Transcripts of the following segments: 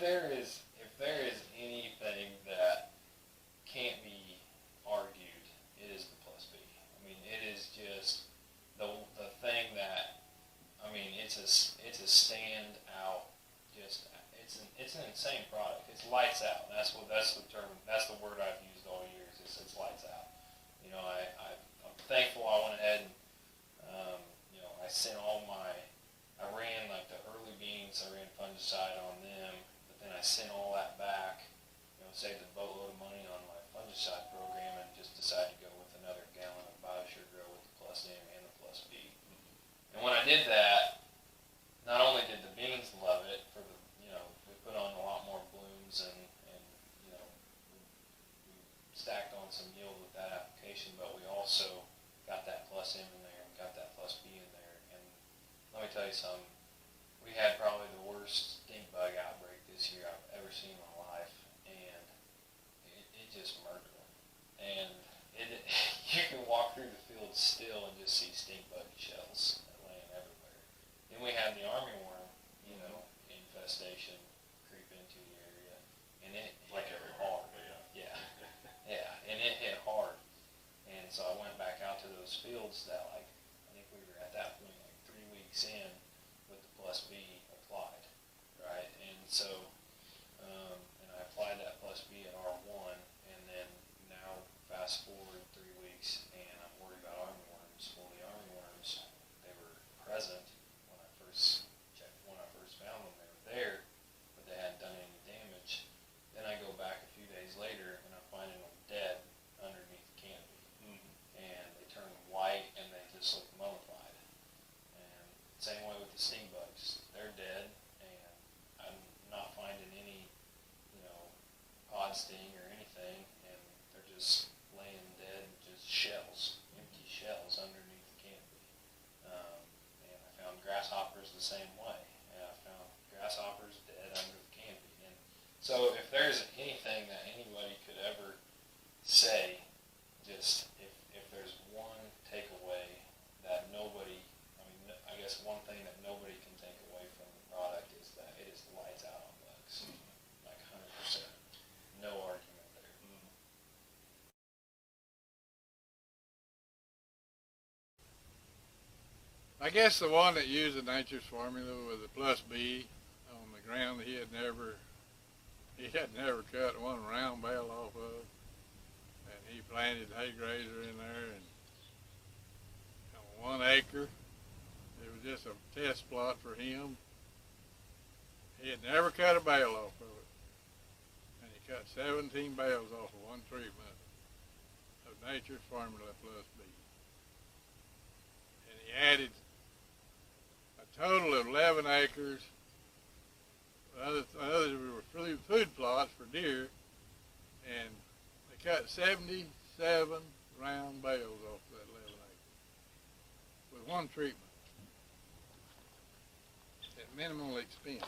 if there is anything that can't be argued, it is the plus B. I mean, it is just the thing that, I mean, it's a standout. Just it's an insane product. It's lights out. That's the term. That's the word I've used all years. It's lights out. You know, I'm thankful I went ahead and you know, I sent I ran like the early beans. I ran fungicide on them, but then I sent all that back. You know, saved a boatload of money on my fungicide program, and just decided to go with another gallon of BioSure Grow with the plus M and the plus B. And when I did that, not only did the beans love it for the, you know, we put on a lot more blooms and you know, we stacked on some yield with that application, but we also got that plus M in there and got that plus B in there. And let me tell you something, we had probably the worst stink bug outbreak this year I've ever seen in my life, and it just murdered them. And you can walk through the field still and just see stink bug shells laying everywhere. Then we had the armyworm, you know, infestation creep into the area, and it hit hard. Yeah, yeah, and it hit hard. And so I went back out to those fields that, like, I think we were at that point like 3 weeks in with the plus B applied, right? And so, and I applied that plus B at R1, and then now fast forward 3 weeks, and I'm worried about armyworms. Well, the armyworms, they were present when I first found them. They were there, but they hadn't done any damage. Then I go back a few days later, and I'm finding them dead underneath the canopy. And they turn white, and they just look mummified. And same way with the sting bugs. They're dead, and I'm not finding any, you know, pod sting or anything, and they're just laying dead, just shells, empty shells underneath the canopy. And I found grasshoppers the same way. And I found grasshoppers dead under the canopy. And so if there's anything that anybody could ever say, just if there's one takeaway that nobody, I mean, I guess one thing that nobody can take away from the product is that it is lights out on bugs. Like 100%. No argument there. I guess the one that used the nature's formula was the plus B on the ground he had never cut one round bale off of, and he planted hay grazer in there, and on 1 acre, it was just a test plot for him. He had never cut a bale off of it, and he cut 17 bales off of one treatment of nature's formula plus B, and he added a total of 11 acres. Others were food plots for deer, and they cut 77 round bales off that 11 acres with one treatment at minimal expense.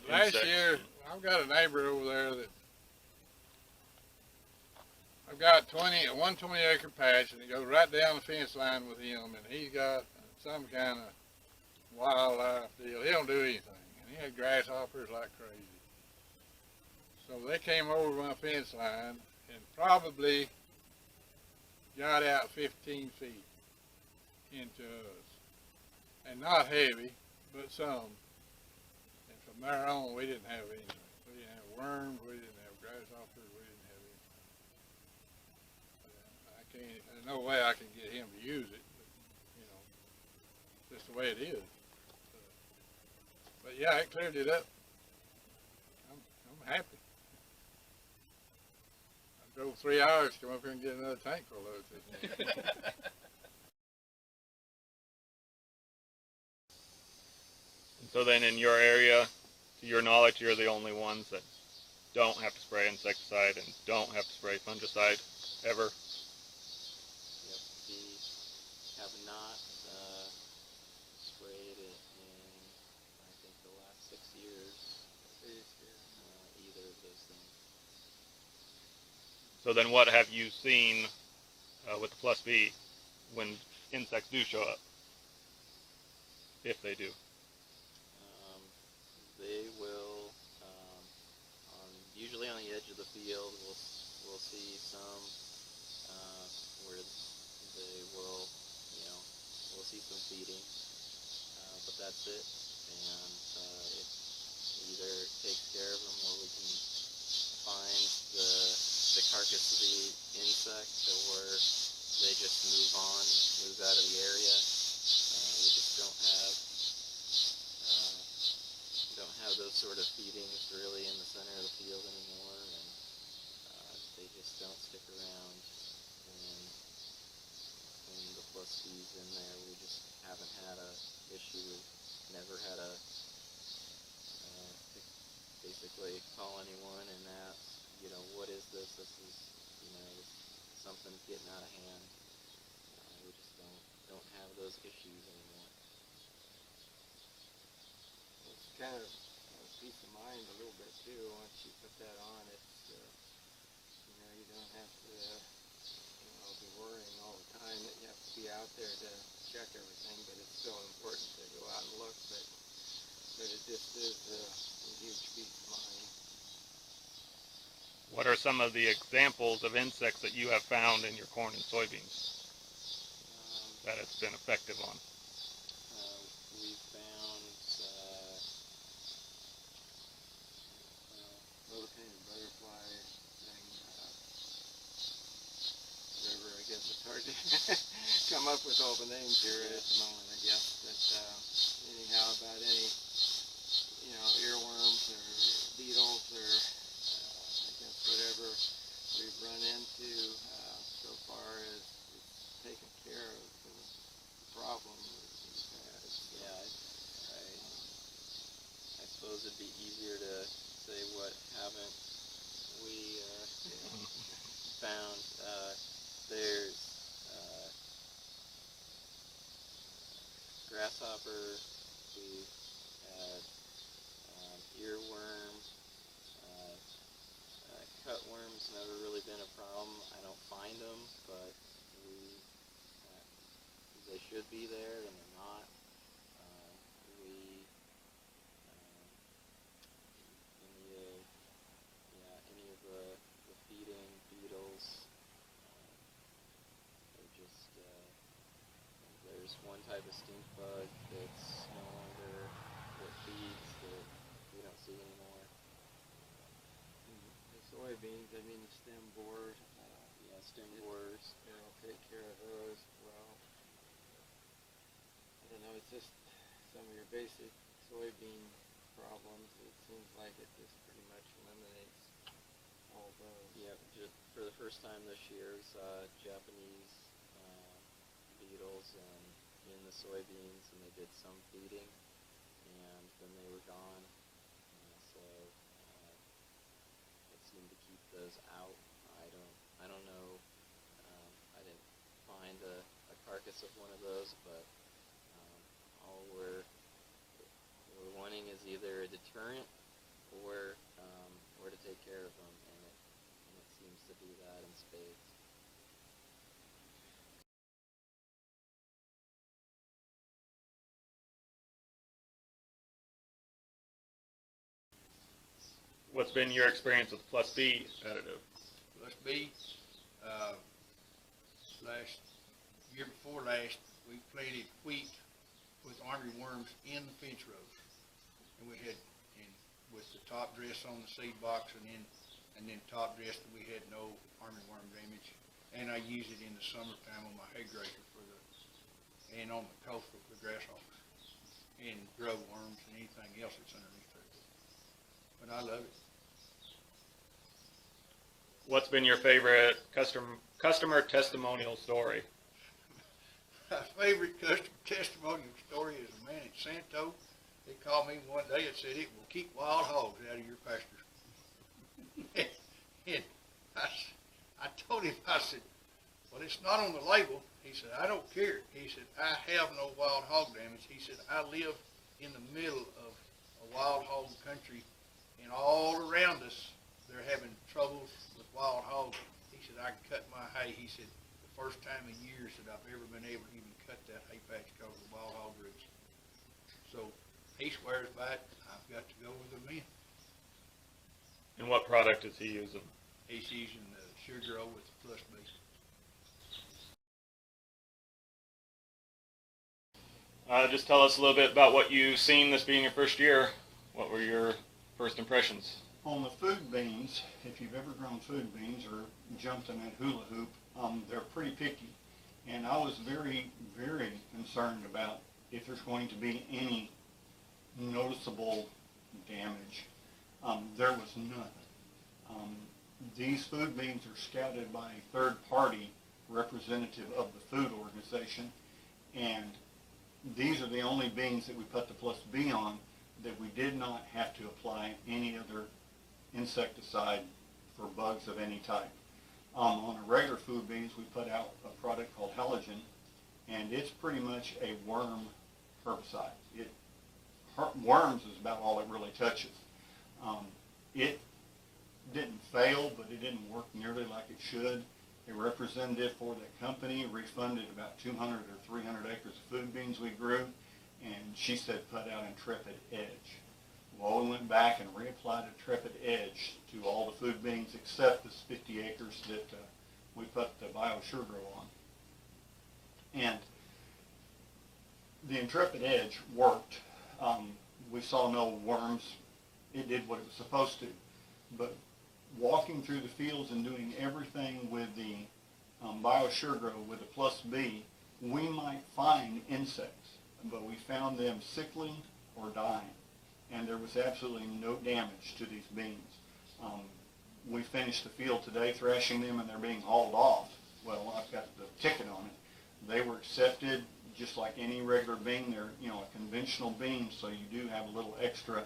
Last year, I've got a neighbor over there that I've got 120 acre patch, and it goes right down the fence line with him, and he's got some kind of wildlife deal. He don't do anything, and he had grasshoppers like crazy. So they came over my fence line and probably got out 15 feet into us, and not heavy, but some. And from there on, we didn't have anything. We didn't have worms, we didn't have grasshoppers, we didn't have anything. There's no way I can get him to use it, but, you know, just the way it is. But yeah, it cleared it up. I'm happy. I drove 3 hours to come up here and get another tank full of it this morning. So then in your area, to your knowledge, you're the only ones that don't have to spray insecticide and don't have to spray fungicide ever? Yep, we have not sprayed it in, I think, the last 6 years. Either of those things. So then what have you seen with the plus B when insects do show up? If they do. They will edge of the field, we'll see some where they will, we'll see some feeding, but that's it. And it either takes care of them, or we can find the carcass of the insect, or they just move out of the area. We just don't have those sort of feedings really in the center of the field anymore, and they just don't stick around when the plus B's in there. We just haven't had a issue. We've never had a basically call anyone and ask, what is this? This is, something's getting out of hand. We just don't have those issues anymore. It's kind of peace of mind a little bit too. Once you put that on, it's you don't have to be worrying all the time that you have to be out there to check everything. But it's still important to go out and look. But it just is a huge peace of mind. What are some of the examples of insects that you have found in your corn and soybeans that it's been effective on? We found Little kind of butterfly thing. Whatever, I guess it's hard to come up with all the names here at the moment, I guess. But anyhow, about any earworms or beetles or I guess whatever we've run into so far is taken care of the problem we've had. So. Yeah, I suppose it'd be easier to say what haven't we found. There's grasshopper, we've had earworm, cutworms never really been a problem. I don't find them, but they should be there, and they're not. Any of the feeding beetles, they're just, there's one type of stink bug that's no longer what feeds that we don't see anymore. The soybeans, I mean the stem borers. Stem borers. They'll take care of those as well. I don't know, it's just some of your basic soybean problems. It seems like it just pretty much eliminates all those. Yeah, just for the first time this year, we saw Japanese beetles in the soybeans, and they did some feeding, and then they were gone. So it seemed to keep those out. I don't know. I didn't find a carcass of one of those, but all we're wanting is either a deterrent or to take care of them, and it seems to be that in spades. What's been your experience with Plus B additive? Plus B, year before last, we planted wheat with army worms in the fence rows, and we had, with the top dress on the seed box, and then top dress that we had no army worm damage. And I use it in the summertime on my hay grader and on the coastal for grasshoppers and grove worms and anything else that's underneath there. But I love it. What's been your favorite customer testimonial story? My favorite customer testimonial story is a man at Santo. He called me one day and said, "It will keep wild hogs out of your pasture." And I told him, I said, "Well, it's not on the label." He said, "I don't care." He said, "I have no wild hog damage." He said, "I live in the middle of a wild hog country, and all around us, they're having troubles with wild hogs." He said, "I can cut my hay." He said, "The first time in years that I've ever been able to even cut that hay patch because of the wild hog roots." So he swears by it. I've got to go with him in. And what product is he using? He's using the sugar with the plus B. Just tell us a little bit about what you've seen this being your first year. What were your first impressions? On the food beans, if you've ever grown food beans or jumped in that hula hoop, they're pretty picky. And I was very, very concerned about if there's going to be any noticeable damage. There was none. These food beans are scouted by a third party representative of the food organization, and these are the only beans that we put the plus B on that we did not have to apply any other insecticide for bugs of any type. On a regular food beans, we put out a product called halogen, and it's pretty much a worm herbicide. Worms is about all it really touches. It didn't fail, but it didn't work nearly like it should. A representative for that company refunded about 200 or 300 acres of food beans we grew, and she said put out Intrepid Edge. Well, we went back and reapplied Intrepid Edge to all the food beans except this 50 acres that we put the BioSureGrow on. And the Intrepid Edge worked. We saw no worms. It did what it was supposed to. But walking through the fields and doing everything with the BioSureGrow with the plus B, we might find insects, but we found them sickling or dying, and there was absolutely no damage to these beans. We finished the field today thrashing them, and they're being hauled off. Well, I've got the ticket on it. They were accepted just like any regular bean. They're, a conventional bean, so you do have a little extra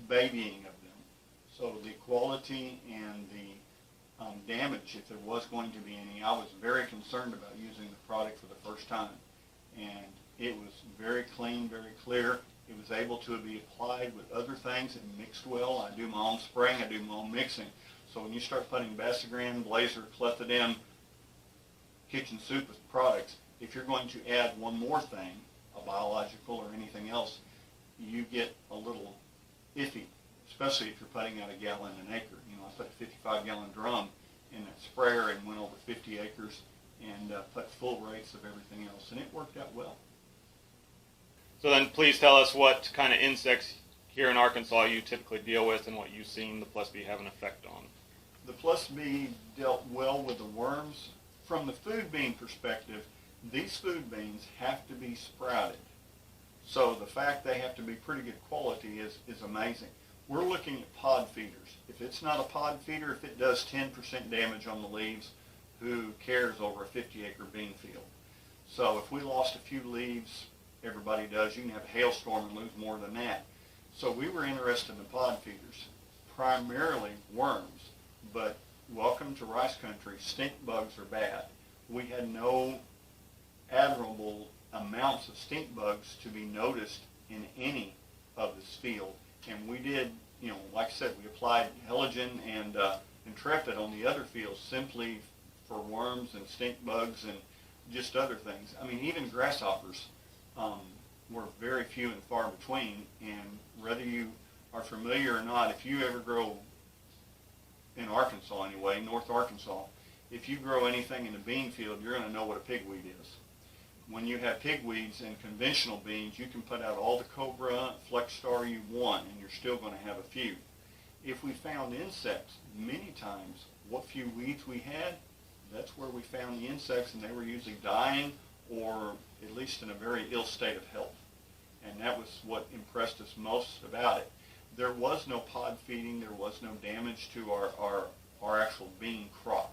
babying of them. So the quality and the damage, if there was going to be any, I was very concerned about using the product for the first time. And it was very clean, very clear. It was able to be applied with other things. It mixed well. I do my own spraying. I do my own mixing. So when you start putting Basagran, Blazer, Clethodim, kitchen soup with products, if you're going to add one more thing, a biological or anything else, you get a little iffy, especially if you're putting out a gallon an acre. I put a 55-gallon drum in that sprayer and went over 50 acres and put full rates of everything else, and it worked out well. So then please tell us what kind of insects here in Arkansas you typically deal with and what you've seen the plus B have an effect on. The plus B dealt well with the worms. From the food bean perspective, these food beans have to be sprouted. So the fact they have to be pretty good quality is amazing. We're looking at pod feeders. If it's not a pod feeder, if it does 10% damage on the leaves, who cares over a 50-acre bean field? So if we lost a few leaves, everybody does. You can have a hailstorm and lose more than that. So we were interested in pod feeders, primarily worms. But welcome to rice country, stink bugs are bad. We had no abnormal amounts of stink bugs to be noticed in any of this field. And we did, like I said, we applied halogen and Intrepid on the other fields simply for worms and stink bugs and just other things. I mean, even grasshoppers were very few and far between. And whether you are familiar or not, if you ever grow in Arkansas anyway, North Arkansas, if you grow anything in a bean field, you're going to know what a pigweed is. When you have pigweeds in conventional beans, you can put out all the Cobra, Flex Star you want, and you're still going to have a few. If we found insects, many times, what few weeds we had, that's where we found the insects, and they were usually dying or at least in a very ill state of health. And that was what impressed us most about it. There was no pod feeding. There was no damage to our actual bean crop.